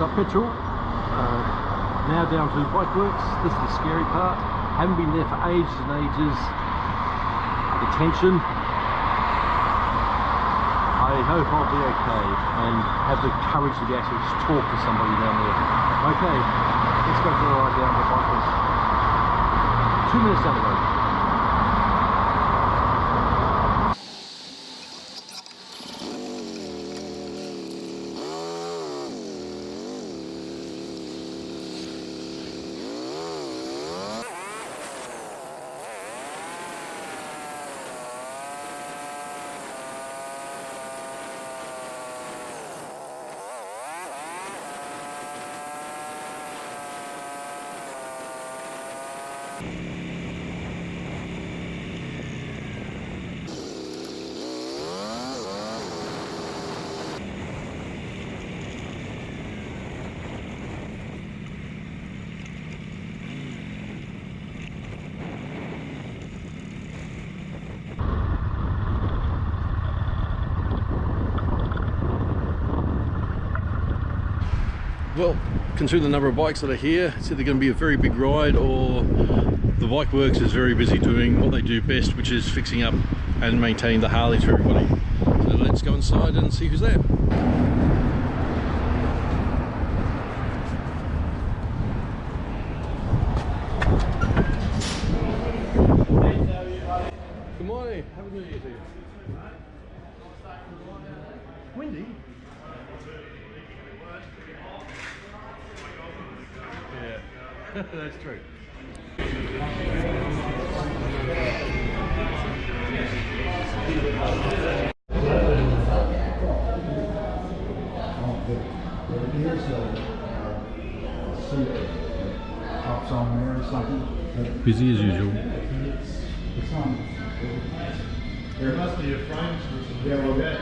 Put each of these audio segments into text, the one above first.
got petrol. Now down to bike works. This is the scary part. Haven't been there for ages and ages. The tension. I hope I'll be okay and have the courage to actually just talk to somebody down there. Okay, let's go for a ride down the bike works. 2 minutes down the road. Well, considering the number of bikes that are here, it's either going to be a very big ride or the bike works is very busy doing what they do best, which is fixing up and maintaining the Harleys for everybody. So let's go inside and see who's there. Good morning, have a good year to you. Windy? Yeah, that's true. Busy as usual. There must be a frame. Yeah, well, yeah.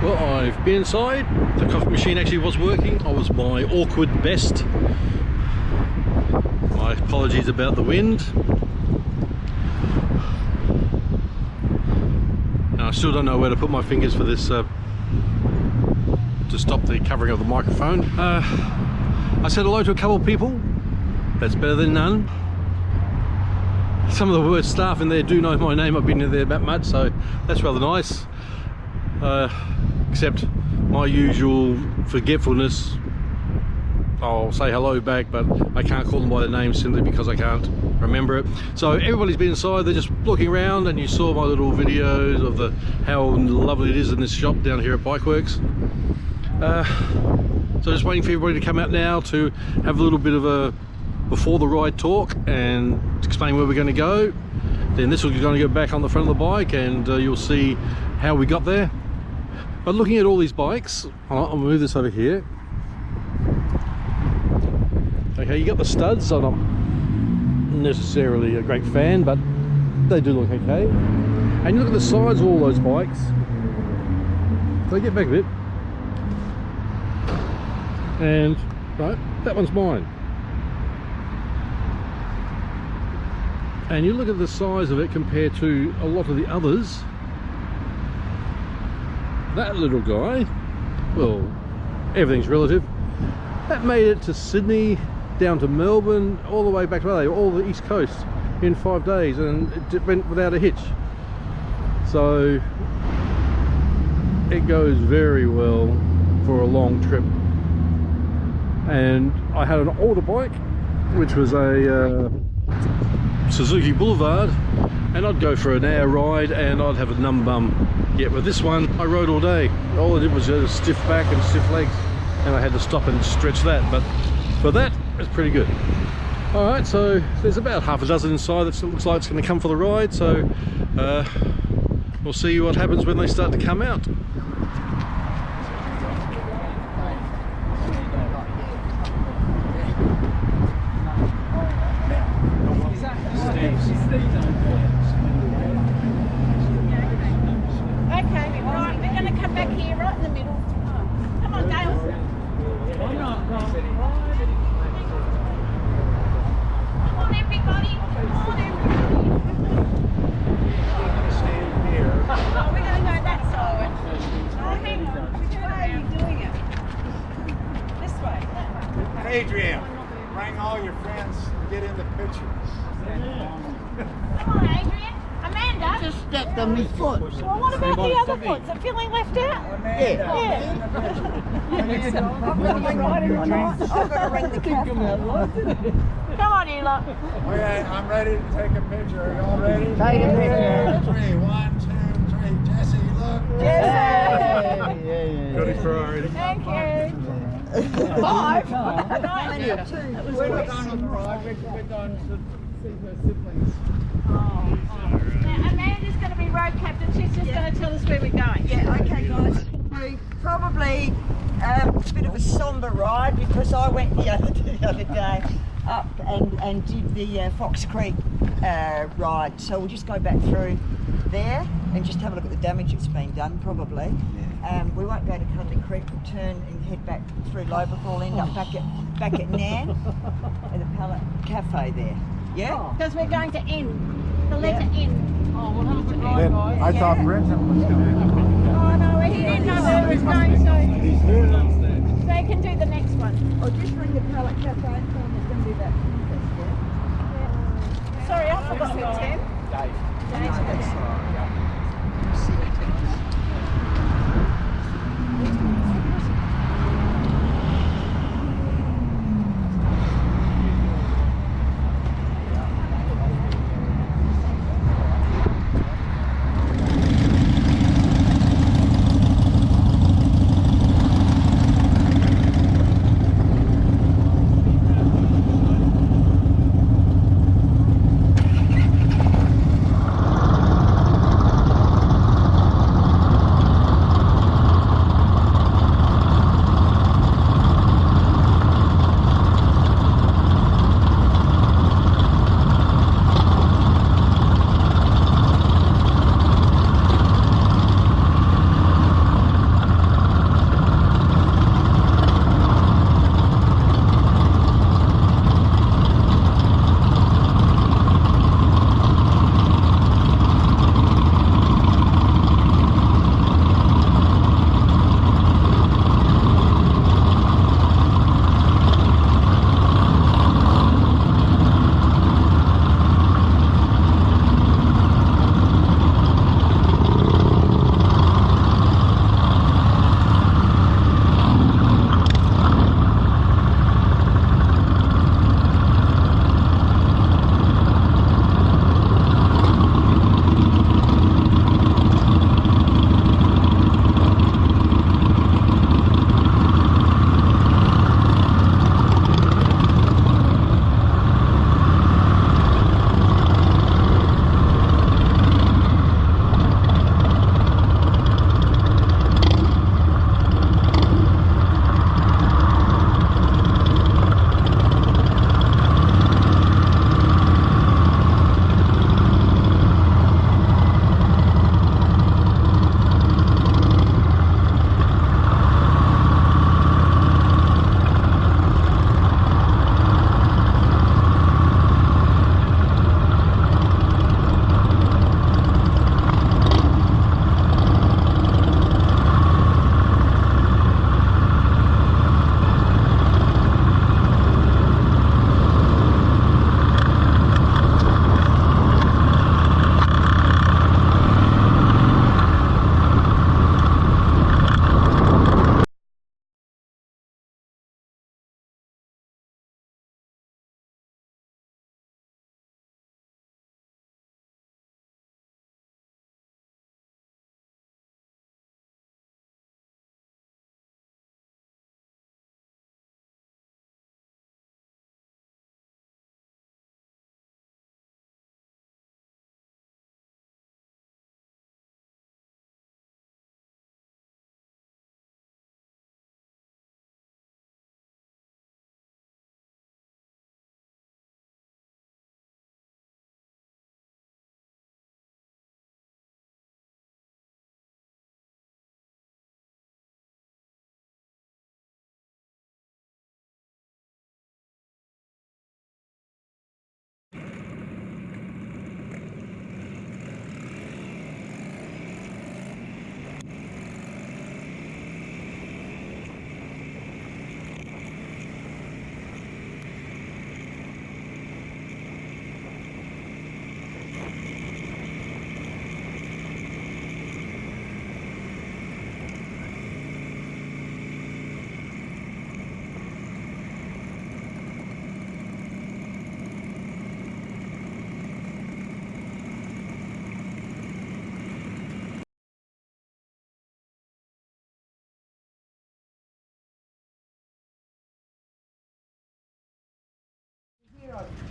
Well, I've been inside. The coffee machine actually was working. I was my awkward best. My apologies about the wind. And I still don't know where to put my fingers for this to stop the covering of the microphone. I said hello to a couple of people. That's better than none. Some of the worst staff in there do know my name. I've been in there that much, so that's rather nice. Except my usual forgetfulness. I'll say hello back, but I can't call them by their name simply because I can't remember it. So everybody's been inside, they're just looking around, and you saw my little videos of how lovely it is in this shop down here at Bikeworks. So just waiting for everybody to come out now to have a little bit of a before the ride talk and explain where we're going to go. Then this will be going to go back on the front of the bike, and you'll see how we got there. But looking at all these bikes, I'll move this over here. Okay, you got the studs. I'm not necessarily a great fan, but they do look okay. And you look at the size of all those bikes. So get back a bit. And right, that one's mine. And you look at the size of it compared to a lot of the others. That little guy, well, everything's relative. That made it to Sydney, down to Melbourne, all the way back to Adelaide, all the east coast in 5 days, and it went without a hitch. So it goes very well for a long trip. And I had an older bike, which was a Suzuki Boulevard, and I'd go for an hour ride and I'd have a numb bum. Yet with this one, I rode all day. All I did was just stiff back and stiff legs, and I had to stop and stretch that, but for that, it's pretty good. All right, so there's about half a dozen inside that looks like it's going to come for the ride, so we'll see what happens when they start to come out. Adrian, bring all your friends to get in the picture. Come on, Adrian. Amanda. Just stepped on my foot. Well, what about the other foot? Is it feeling left out? Yeah. I've got to ring the cafe. Come on, Ela. Okay, I'm ready to take a picture. Are y'all ready? Take a picture. 3, 1, 2, 3. Jesse, look. Yeah. Got it for already. Thank you. 5. We're We're done with the ride. We're done to see her siblings. Now, Amanda's going to be road captain. She's just going to tell us where we're going. Yeah, okay guys. We probably a bit of a somber ride because I went the other day up and did the Fox Creek ride. So we'll just go back through there and just have a look at the damage that's been done probably. We won't go to Cuddly Creek, we'll turn and head back through Loberville, end up back at Nan at the Pallet Cafe there. Yeah? Because we're going to N. The letter N. Oh, we'll have to go. Then I thought Brenton was going to do Oh no, he didn't know where he was going, so they can do the next one. Or just ring the Pallet Cafe and tell them it's going to be about 10. Sorry, I forgot your 10.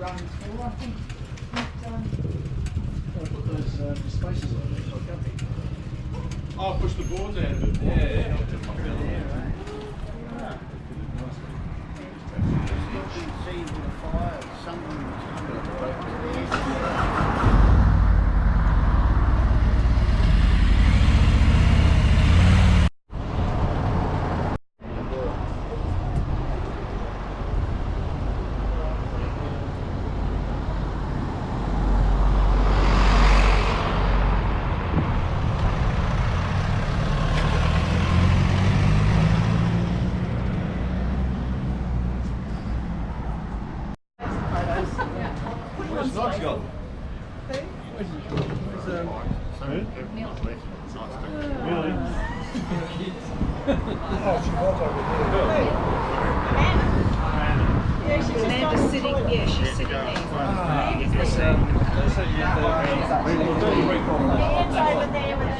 run through, I think. Put those spaces on there, so I can't be. Oh, push the boards out of it. Yeah. See the fire, someone was under the Where's Nog's gone? Really? Oh, she was over there. Yeah, she's just sitting. Yeah, she's sitting there. Ian's over there with